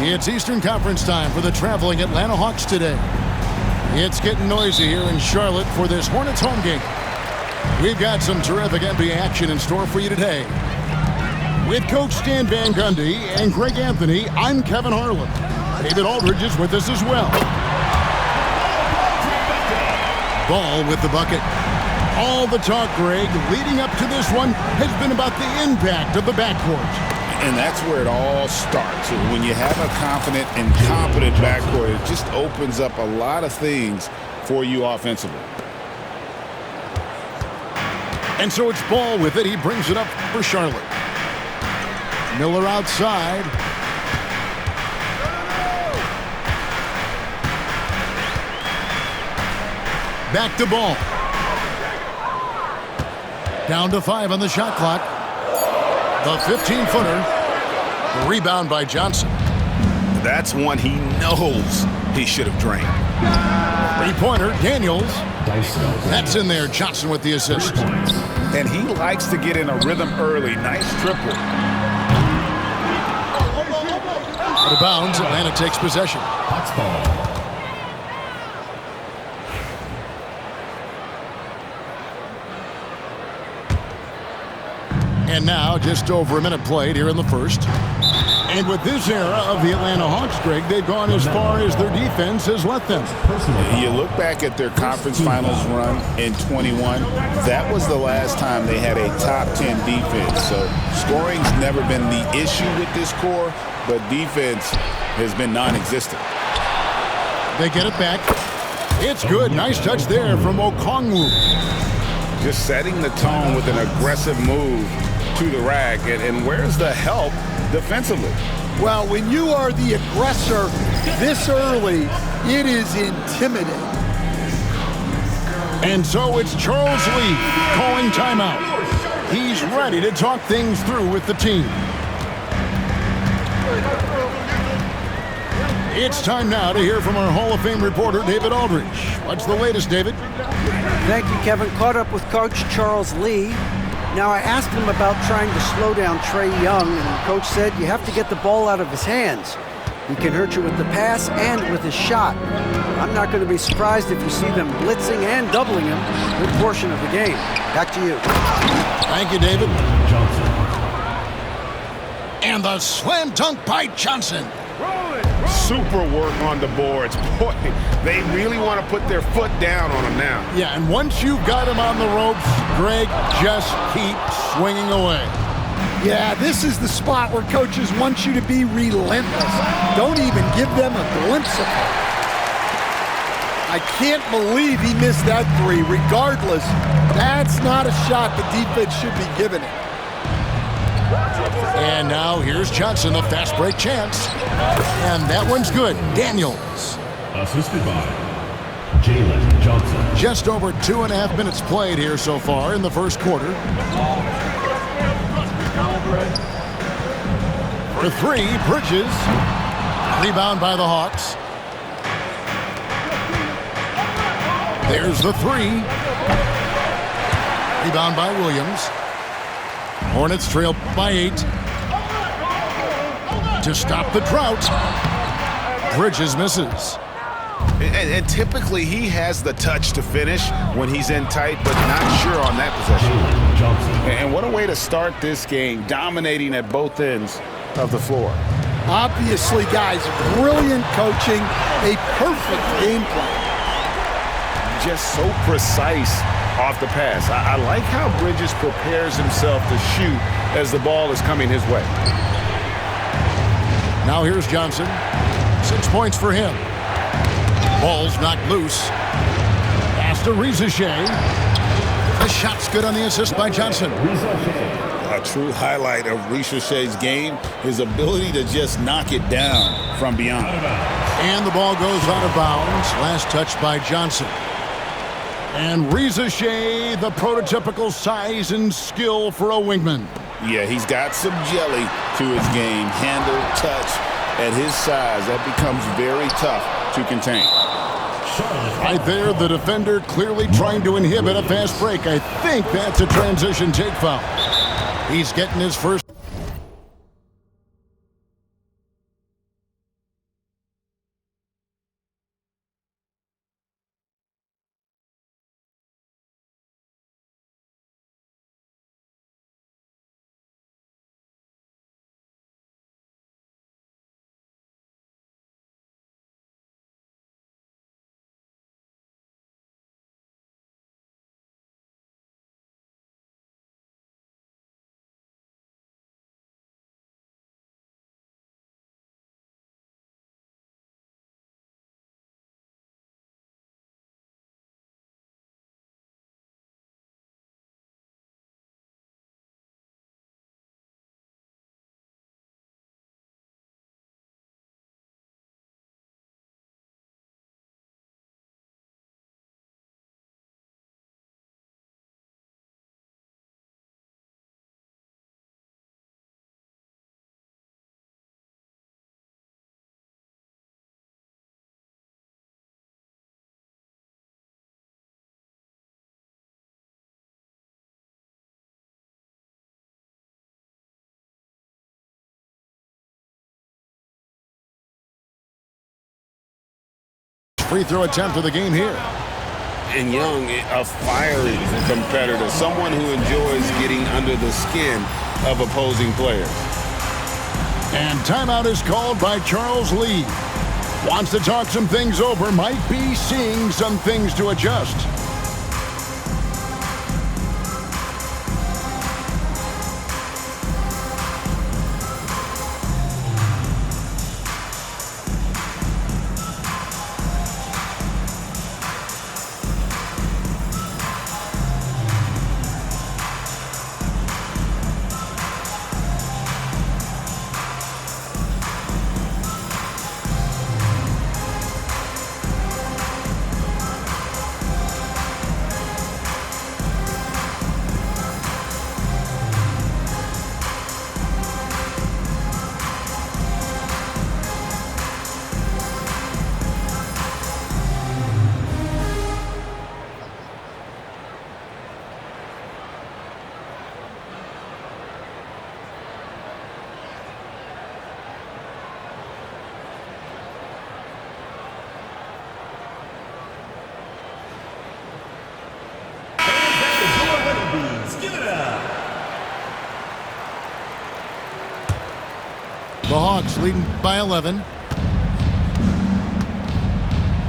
It's Eastern Conference time for the traveling Atlanta Hawks today. It's getting noisy here in Charlotte for this Hornets home game. We've got some terrific NBA action in store for you today. With Coach Stan Van Gundy and Greg Anthony, I'm Kevin Harlan. David Aldridge is with us as well. Ball with the bucket. All the talk, Greg, leading up to this one has been about the impact of the backcourt. And that's where it all starts. When you have a confident and competent backcourt, it just opens up a lot of things for you offensively. And so it's Ball with it. He brings it up for Charlotte. Miller outside. Back to Ball. Down to 5 on the shot clock. The 15-footer. Rebound by Johnson. That's one he knows he should have drained. Three-pointer, Daniels. That's in there. Johnson with the assist. And he likes to get in a rhythm early. Nice triple. Out of bounds, Atlanta takes possession. And now, just over a minute played here in the first. And with this era of the Atlanta Hawks, Greg, they've gone as far as their defense has let them. You look back at their conference finals run in 21, that was the last time they had a top 10 defense. So scoring's never been the issue with this core, but defense has been non-existent. They get it back. It's good. Nice touch there from Okongwu. Just setting the tone with an aggressive move to the rack. And where's the help defensively? Well, when you are the aggressor this early, it is intimidating. And so it's Charles Lee calling timeout. He's ready to talk things through with the team. It's time now to hear from our Hall of Fame reporter, David Aldridge. What's the latest, David? Thank you, Kevin. Caught up with Coach Charles Lee. Now, I asked him about trying to slow down Trae Young, and Coach said you have to get the ball out of his hands. He can hurt you with the pass and with his shot. I'm not going to be surprised if you see them blitzing and doubling him a good portion of the game. Back to you. Thank you, David. Johnson. And the slam dunk by Johnson. Super work on the boards. Boy, they really want to put their foot down on him now. Yeah, and once you've got him on the ropes, Greg, just keep swinging away. Yeah, this is the spot where coaches want you to be relentless. Don't even give them a glimpse of it. I can't believe he missed that three. Regardless, that's not a shot the defense should be giving it. And now here's Johnson, the fast break chance. And that one's good. Daniels. Assisted by Jalen Johnson. Just over 2.5 minutes played here so far in the first quarter. For three, Bridges. Rebound by the Hawks. There's the three. Rebound by Williams. Hornets trail by 8. To stop the drought, Bridges misses. And typically he has the touch to finish when he's in tight, but not sure on that possession. And what a way to start this game, dominating at both ends of the floor. Obviously, guys, brilliant coaching, a perfect game plan. Just so precise off the pass. I like how Bridges prepares himself to shoot as the ball is coming his way. Now here's Johnson. 6 points for him. Ball's knocked loose. Pass to Rizachet. The shot's good on the assist by Johnson. A true highlight of Rizachet's game, his ability to just knock it down from beyond. And the ball goes out of bounds. Last touch by Johnson. And Rizachet, the prototypical size and skill for a wingman. Yeah, he's got some jelly to his game. Handle, touch. At his size, that becomes very tough to contain. Right there, the defender clearly trying to inhibit a fast break. I think that's a transition take foul. He's getting his first. free throw attempt of the game here. And Young, a fiery competitor, someone who enjoys getting under the skin of opposing players. And timeout is called by Charles Lee. Wants to talk some things over, might be seeing some things to adjust. The Hawks leading by 11.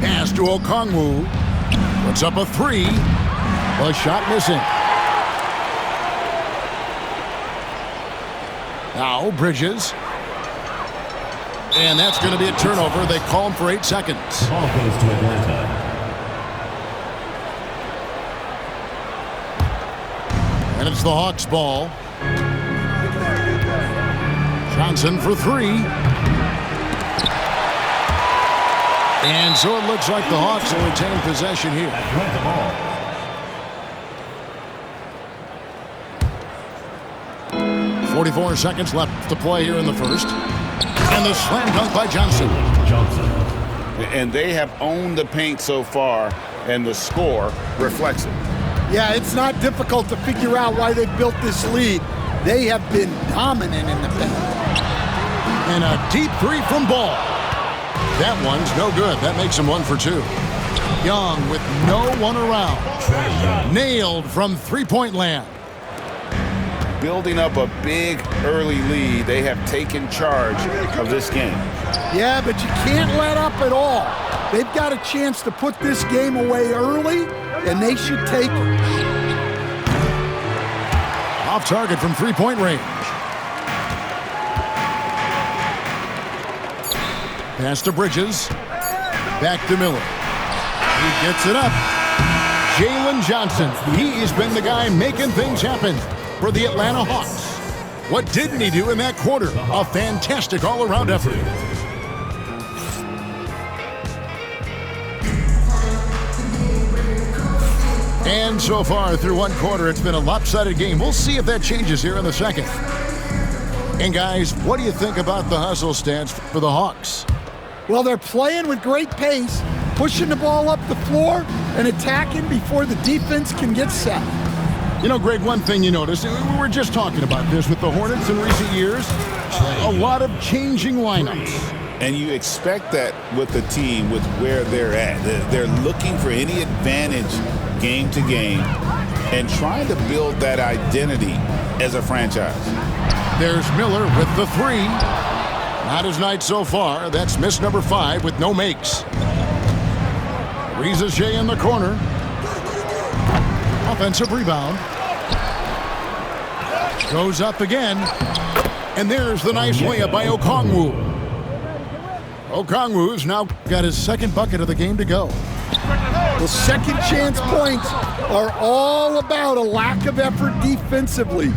Pass to Okongwu. Puts up a three. A shot missing. Now Bridges. And that's going to be a turnover. They call him for 8 seconds. Ball goes to Atlanta. And it's the Hawks' ball. Johnson for three. And so it looks like the Hawks will retain possession here. Ball. 44 seconds left to play here in the first. And the slam dunk by Johnson. And they have owned the paint so far, and the score reflects it. Yeah, it's not difficult to figure out why they built this lead. They have been dominant in the paint. And a deep three from Ball. That one's no good. That makes him 1 for 2. Young with no one around. Nailed from three-point land. Building up a big early lead, they have taken charge of this game. Yeah, but you can't let up at all. They've got a chance to put this game away early, and they should take it. Off target from three-point range. Pass to Bridges. Back to Miller. He gets it up. Jalen Johnson. He has been the guy making things happen for the Atlanta Hawks. What didn't he do in that quarter? A fantastic all-around effort. And so far through one quarter, it's been a lopsided game. We'll see if that changes here in the second. And guys, what do you think about the hustle stance for the Hawks? Well, they're playing with great pace, pushing the ball up the floor and attacking before the defense can get set. You know, Greg, one thing you notice, we were just talking about this with the Hornets in recent years, a lot of changing lineups. And you expect that with the team, with where they're at. They're looking for any advantage game to game and trying to build that identity as a franchise. There's Miller with the three. Not his night so far. That's miss number 5 with no makes. Riza Shea in the corner. Offensive rebound. Goes up again. And there's the nice layup by Okongwu. Okongwu's now got his second bucket of the game to go. The second chance points are all about a lack of effort defensively.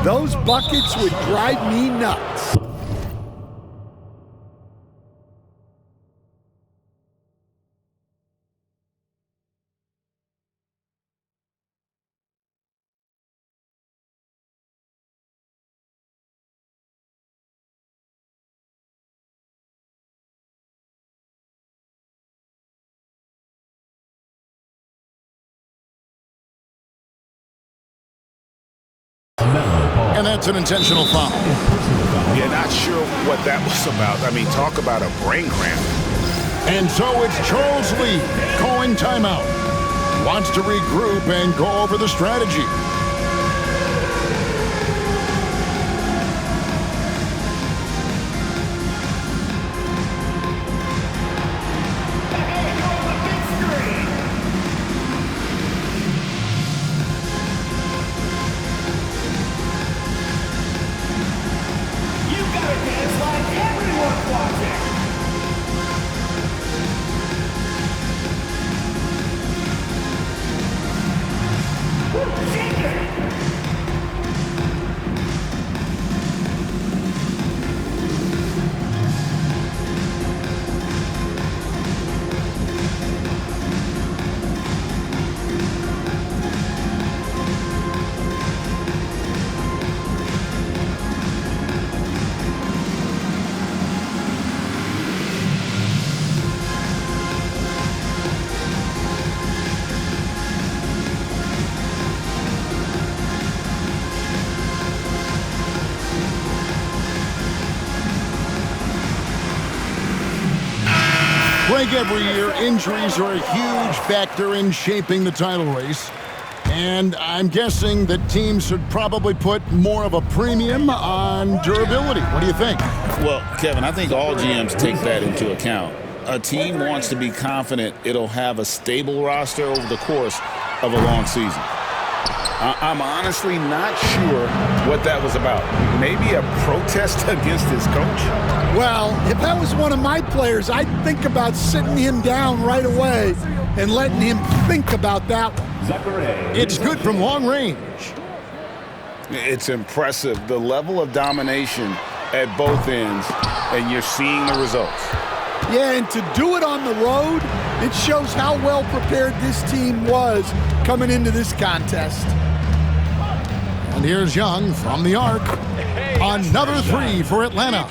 Those buckets would drive me nuts. And that's an intentional foul. Yeah, not sure what that was about. I mean, talk about a brain cramp. And so it's Charles Lee calling timeout. Wants to regroup and go over the strategy. Like every year, injuries are a huge factor in shaping the title race. And I'm guessing that teams should probably put more of a premium on durability. What do you think? Well, Kevin, I think all GMs take that into account. A team wants to be confident it'll have a stable roster over the course of a long season. I'm honestly not sure what that was about. Maybe a protest against his coach? Well, if that was one of my players, I'd think about sitting him down right away and letting him think about that one. It's good from long range. It's impressive, the level of domination at both ends, and you're seeing the results. Yeah, and to do it on the road, it shows how well prepared this team was coming into this contest. And here's Young from the arc. Another three for Atlanta.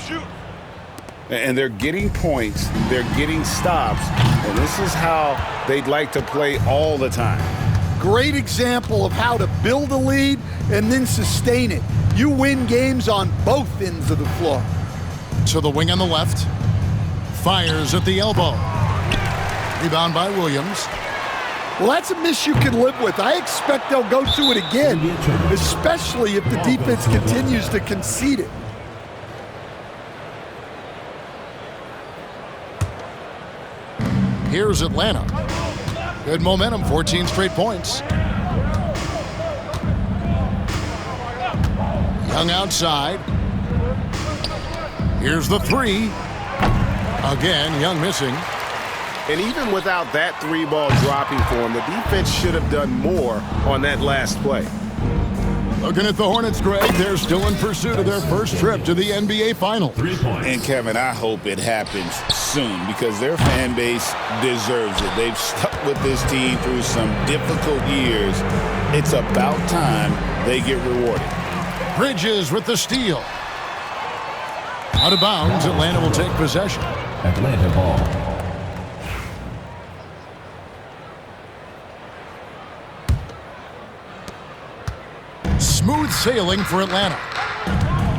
And they're getting points, they're getting stops, and this is how they'd like to play all the time. Great example of how to build a lead and then sustain it. You win games on both ends of the floor. To the wing on the left. Fires at the elbow. Rebound by Williams. Well, that's a miss you can live with. I expect they'll go to it again, especially if the defense continues to concede it. Here's Atlanta. Good momentum, 14 straight points. Young outside. Here's the three. Again, Young missing. And even without that three ball dropping for him, the defense should have done more on that last play. Looking at the Hornets, Greg, they're still in pursuit of their first trip to the NBA Finals. 3 points. And Kevin, I hope it happens soon because their fan base deserves it. They've stuck with this team through some difficult years. It's about time they get rewarded. Bridges with the steal. Out of bounds, Atlanta will take possession. Atlanta ball. Smooth sailing for Atlanta.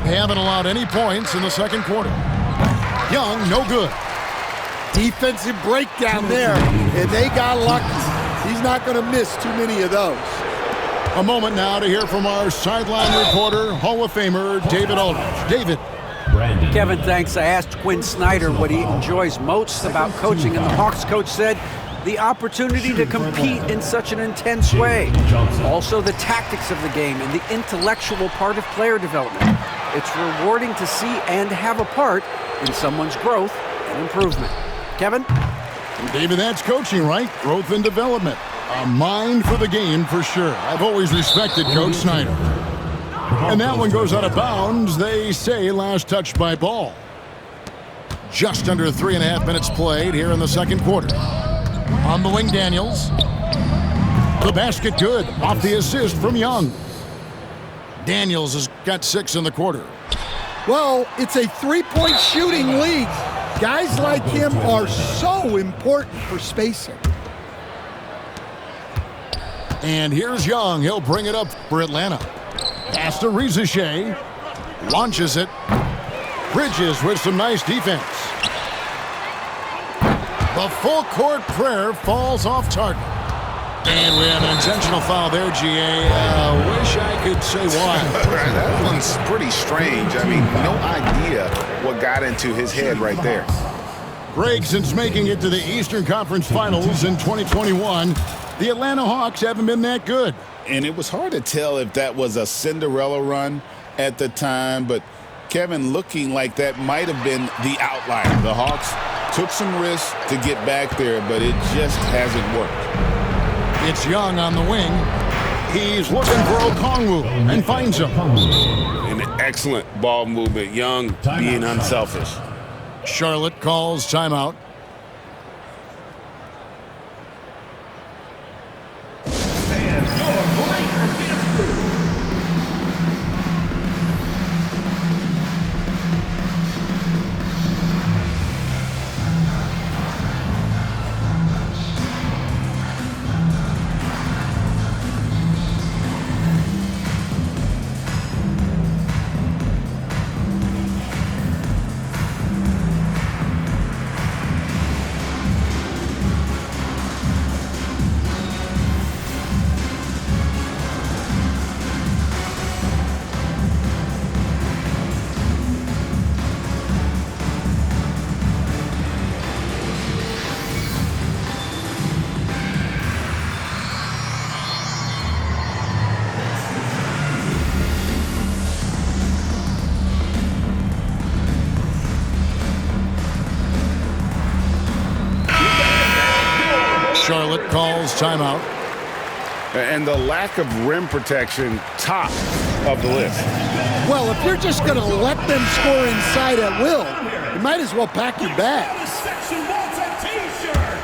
They haven't allowed any points in the second quarter. Young, no good. Defensive breakdown there, and they got lucky. He's not going to miss too many of those. A moment now to hear from our sideline reporter, Hall of Famer David Aldridge. David. Brandon. Kevin, thanks. I asked Quinn Snyder what he enjoys most about coaching, and the Hawks coach said the opportunity to compete in such an intense way. Also the tactics of the game and the intellectual part of player development. It's rewarding to see and have a part in someone's growth and improvement. Kevin? David, that's coaching, right? Growth and development. A mind for the game for sure. I've always respected Coach Snyder. And that one goes out of bounds. They say last touch by Ball. Just under 3.5 minutes played here in the second quarter. On the wing, Daniels. The basket good. Off the assist from Young. Daniels has got 6 in the quarter. Well, it's a three-point shooting league. Guys like him are so important for spacing. And here's Young. He'll bring it up for Atlanta. Pass to Riziche. Launches it. Bridges with some nice defense. The full court prayer falls off target. And we have an intentional foul there, GA. Wish I could say why. That one's pretty strange. I mean, no idea what got into his head right there. Greg, since making it to the Eastern Conference Finals in 2021, the Atlanta Hawks haven't been that good. And it was hard to tell if that was a Cinderella run at the time, but Kevin, looking like that might have been the outlier. The Hawks took some risks to get back there, but it just hasn't worked. It's Young on the wing. He's looking for Okongwu and finds him. An excellent ball movement. Young being unselfish. Charlotte calls timeout. Charlotte calls timeout. And the lack of rim protection, top of the list. Well, if you're just going to let them score inside at will, you might as well pack your bags. Section wants a T-shirt.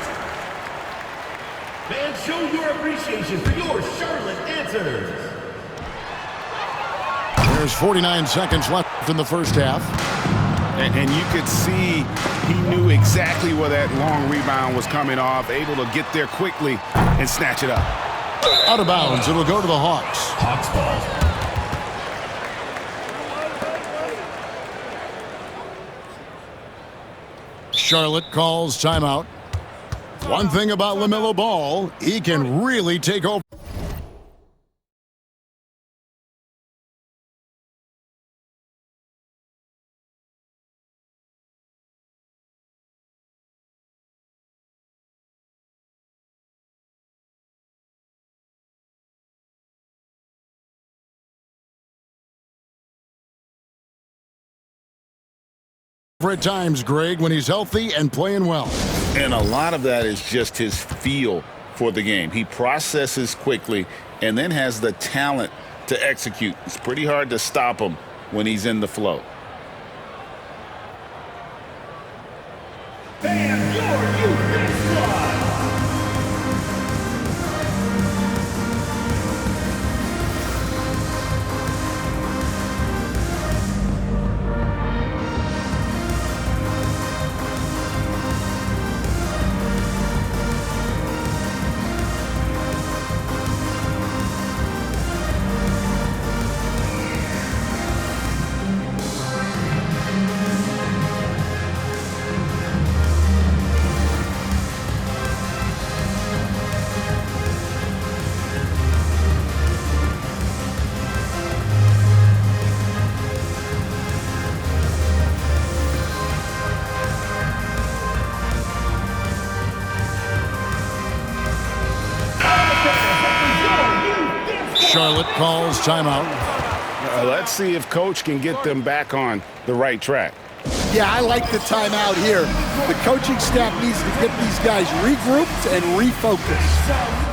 Fans, show your appreciation for your Charlotte Answers. There's 49 seconds left in the first half. And you could see he knew exactly where that long rebound was coming off, able to get there quickly and snatch it up. Out of bounds, it'll go to the Hawks. Hawks ball. Charlotte calls timeout. One thing about LaMelo Ball, he can really take over. At times, Greg, when he's healthy and playing well. And a lot of that is just his feel for the game. He processes quickly and then has the talent to execute. It's pretty hard to stop him when he's in the flow. Fans, your youth squad. Charlotte calls timeout. Let's see if Coach can get them back on the right track. Yeah, I like the timeout here. The coaching staff needs to get these guys regrouped and refocused.